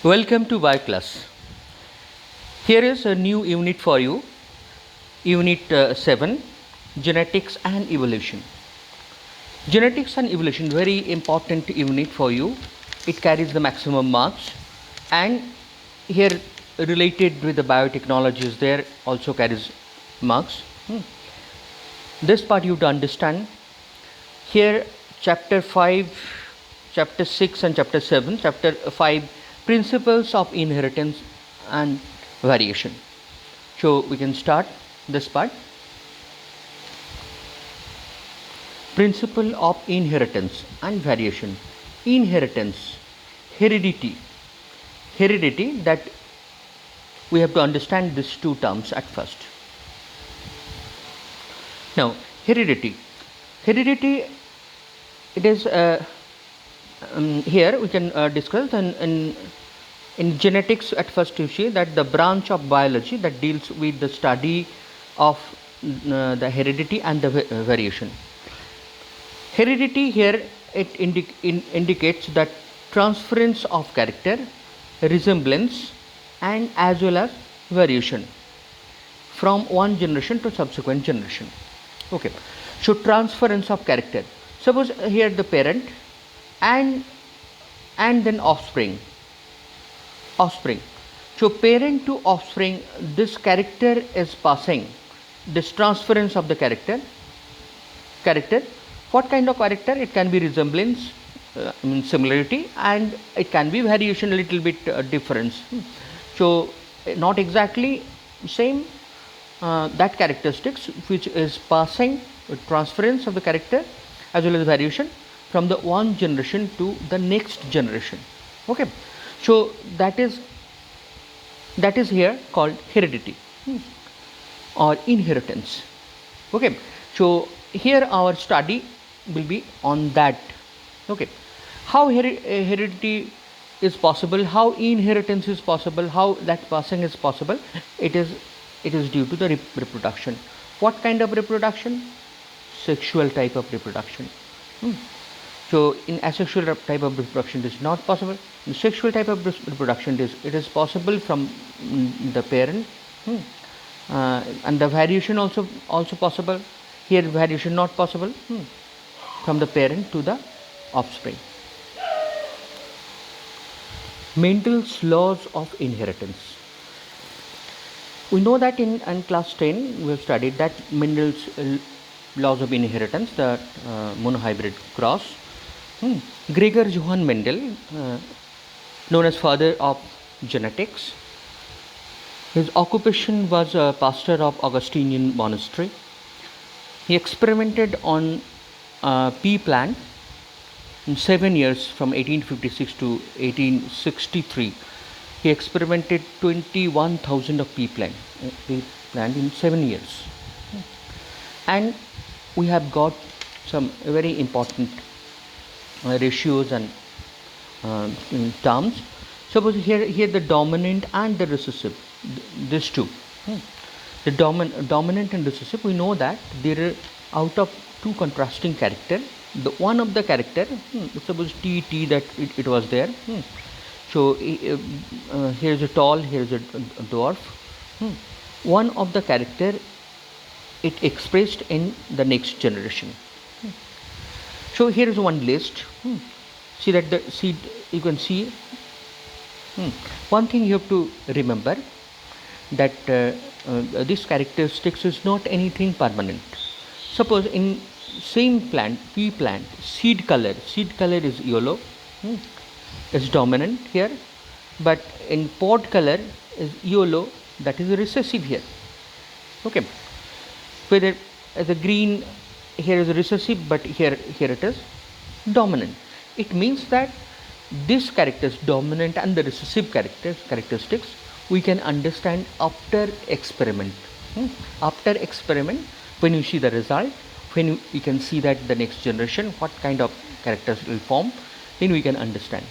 Welcome to Y class. Here is a new unit for you, Unit 7, Genetics and Evolution. Genetics and Evolution, very important unit for you. It carries the maximum marks, and here related with the biotechnologies there also carries marks. This part you have to understand. Here chapter 5, chapter 6 and chapter 7, chapter 5, principles of inheritance and variation. So we can start this part. Principle of inheritance and variation. Inheritance, heredity. Heredity, that we have to understand these two terms at first. Now, heredity. Heredity, it is here we can discuss in genetics. At first you see that the branch of biology that deals with the study of the heredity and the variation. Heredity here it indicates that transference of character, resemblance and as well as variation from one generation to subsequent generation. Okay, so transference of character. Suppose here the parent and then offspring. So parent to offspring, this character is passing, this transference of the character. What kind of character? It can be resemblance, similarity, and it can be variation, a little bit difference. So not exactly same, that characteristics which is passing, transference of the character as well as variation from the one generation to the next generation. Okay, so that is here called heredity or inheritance. Okay, so here our study will be on that. Okay, how heredity is possible, how inheritance is possible, how that passing is possible. It is due to the reproduction. What kind of reproduction? Sexual type of reproduction. So in asexual type of reproduction it is not possible. In sexual type of reproduction it is possible from the parent, and the variation also possible. Here variation not possible, from the parent to the offspring. Mendel's laws of inheritance. We know that in class 10 we have studied that Mendel's laws of inheritance, the monohybrid cross. Gregor Johann Mendel, known as father of genetics, his occupation was a pastor of Augustinian monastery. He experimented on pea plant in 7 years, from 1856 to 1863. He experimented 21,000 of pea plant in 7 years, and we have got some very important ratios and terms. Suppose here the dominant and the recessive, these two. The dominant and recessive, we know that there are out of two contrasting character. The one of the character, suppose T that it was there. So here is a tall, here is a dwarf. One of the character it expressed in the next generation. So here is one list. See that the seed, you can see. One thing you have to remember, that this characteristics is not anything permanent. Suppose in same plant, pea plant, seed color is yellow, is dominant here, but in pod color is yellow, that is recessive here. Okay, whether the green here is recessive, but here it is dominant. It means that this characters, dominant and the recessive characteristics, we can understand after experiment. After experiment, when you see the result, when you can see that the next generation what kind of characters will form, then we can understand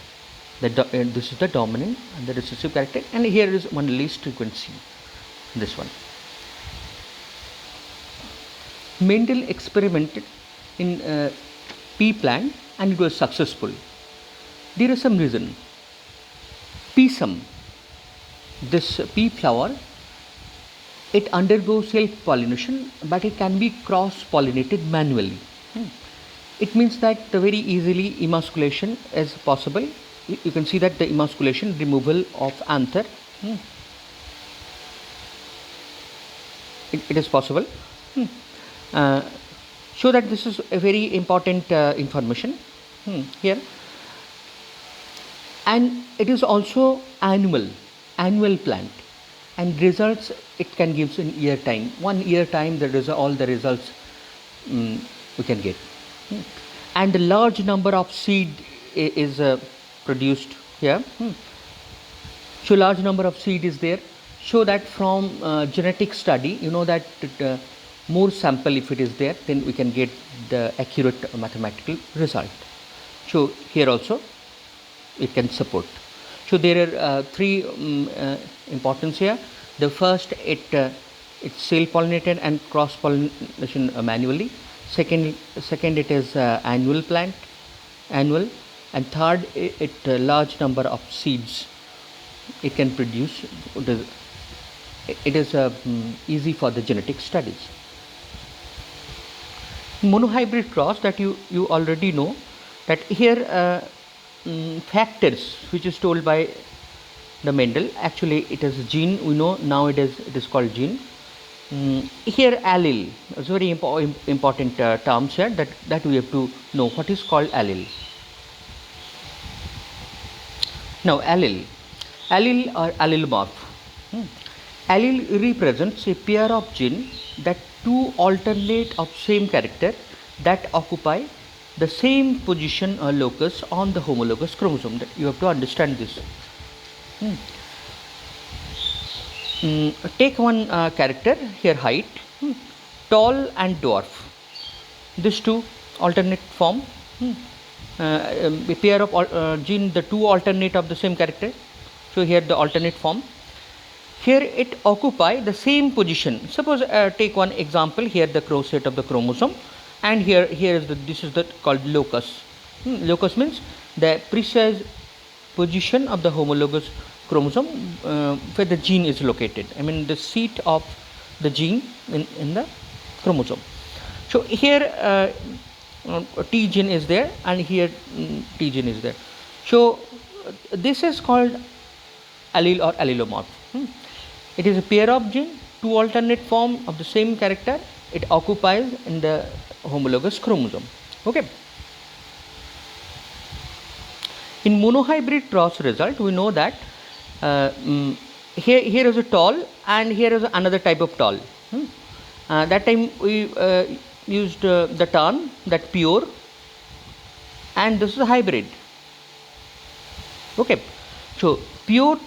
that this is the dominant and the recessive character. And here is one list, you can see this one. Mendel experimented in pea plant and it was successful. There is some reason. Pisum, this pea flower, it undergoes self-pollination, but it can be cross-pollinated manually. It means that the very easily emasculation is possible. You can see that the emasculation, removal of anther, it is possible. Uh, so that this is a very important information here, and it is also annual plant, and results it can give in year time. 1 year time, all the results we can get. And a large number of seed is produced here. So large number of seed is there. So that from genetic study, you know that more sample if it is there, then we can get the accurate mathematical result. So here also it can support. So there are three importance here. The first, it's self-pollinated and cross-pollination manually. Second, it is annual, and third, it large number of seeds it can produce. It is easy for the genetic studies. Monohybrid cross, that you already know, that here factors which is told by the Mendel, actually it is gene. We know nowadays it is called gene. Here allele is very important terms here, that we have to know what is called allele. Now allele or allelomorph. Allele represents a pair of genes that two alternate of same character that occupy the same position or locus on the homologous chromosome. That you have to understand this. Take one character here, height, tall and dwarf. These two alternate form, a pair of gene, the two alternate of the same character. So here the alternate form. Here it occupy the same position. Suppose take one example here, the crochet of the chromosome, and here is this is the called locus. Locus means the precise position of the homologous chromosome where the gene is located. I mean the seat of the gene in the chromosome. So here T gene is there, and here T gene is there. So this is called allele or allelomorph. It is a pair of gene, two alternate form of the same character. It occupies in the homologous chromosome. Okay. In monohybrid cross result, we know that here is a tall, and here is another type of tall. That time we used the term that pure, and this is a hybrid. Okay. So pure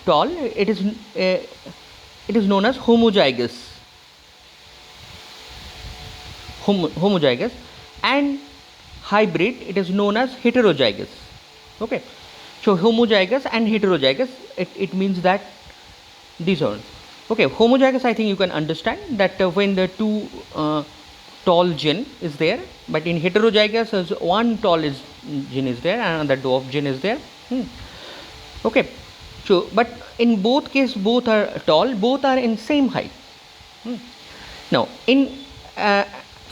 tall, it is known as homozygous. Homozygous, and hybrid, it is known as heterozygous. Okay. So homozygous and heterozygous, it means that these are. Okay, homozygous, I think you can understand that when the two tall gene is there, but in heterozygous as one tall gene is there and the dwarf gene is there. Okay, so but in both cases both are tall, both are in same height. Now in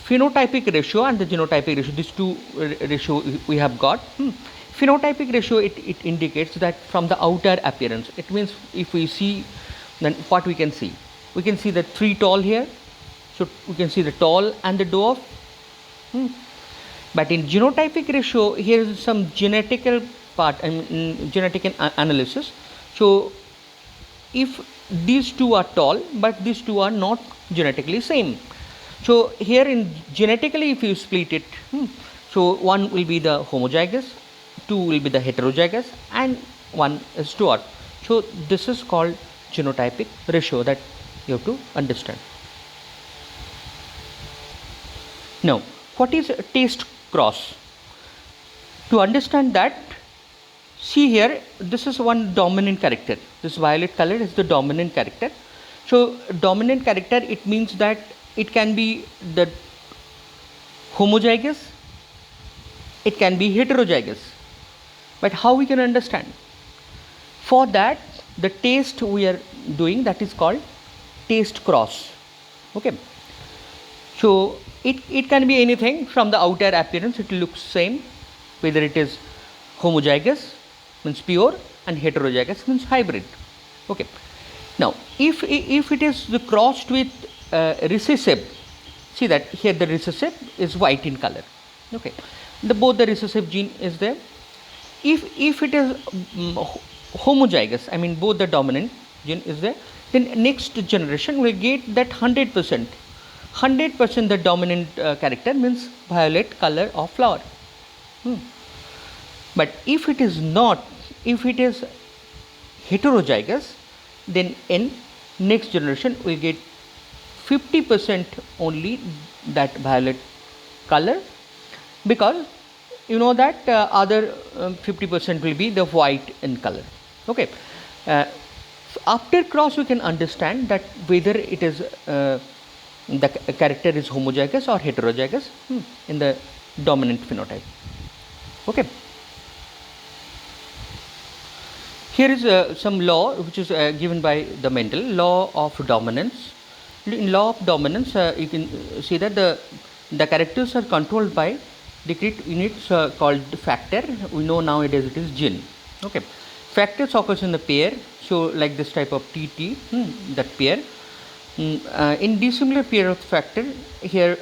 phenotypic ratio and the genotypic ratio, these two ratio we have got. Phenotypic ratio, it indicates that from the outer appearance, it means if we see, then what we can see? We can see the three tall here, so we can see the tall and the dwarf. But in genotypic ratio, here is some genetical part, genetic analysis. So if these two are tall, but these two are not genetically same. So here in genetically, if you split it, so one will be the homozygous, two will be the heterozygous, and one is dwarf. So this is called genotypic ratio that you have to understand. Now, what is taste cross? To understand that, see here, this is one dominant character. This violet color is the dominant character. So dominant character, it means that it can be the homozygous, it can be heterozygous. But how we can understand? For that, the test we are doing, that is called test cross. Okay, so it can be anything. From the outer appearance it looks same, whether it is homozygous means pure and heterozygous means hybrid. Okay, now if it is the crossed with recessive, see that here the recessive is white in color. Okay, both the recessive gene is there. If it is homozygous, I mean both the dominant gene is there, then next generation will get that 100%. 100% the dominant character means violet color of flower. But if it is not, if it is heterozygous, then in next generation we get 50% only that violet color, because you know that other 50% will be the white in color. Okay, so after cross we can understand that whether it is the character is homozygous or heterozygous in the dominant phenotype. Okay, here is some law which is given by the Mendel, law of dominance. In law of dominance, you can see that the characters are controlled by discrete units called factor. We know nowadays it is gene. Okay, factors occurs in the pair, so like this type of TT, that pair. In dissimilar pair of factor, here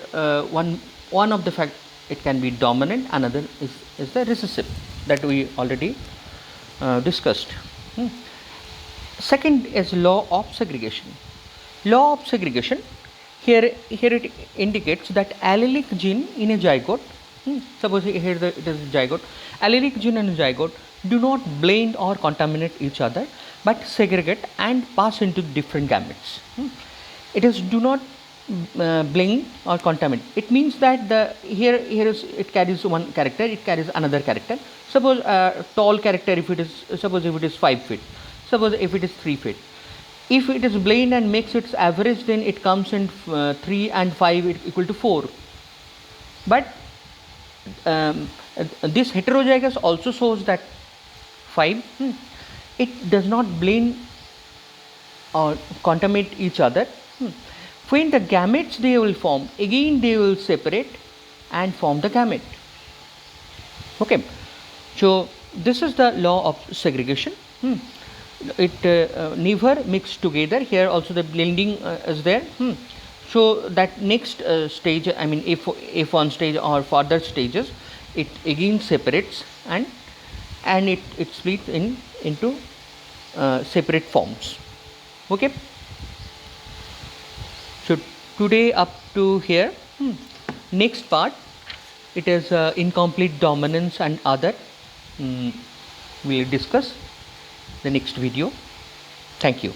one of the fact it can be dominant, another is the recessive, that we already discussed. Second is law of segregation. Law of segregation, here it indicates that allelic gene in a zygote, suppose here it is zygote, allelic gene and zygote do not blend or contaminate each other, but segregate and pass into different gametes. It is do not blend or contaminate. It means that here is it carries one character, it carries another character. Suppose tall character, if it is 5 feet, suppose if it is 3 feet. If it is blend and makes its average, then it comes in 3 and 5 equal to 4. But this heterozygous also shows that 5, it does not blend or contaminate each other. When the gametes they will form, again they will separate and form the gamete. Okay, so this is the law of segregation. It never mix together. Here also the blending is there. So that next stage, I mean F1 stage or further stages, it again separates and it splits into separate forms. Okay, so today up to here. Next part, it is incomplete dominance and other. We will discuss the next video. Thank you.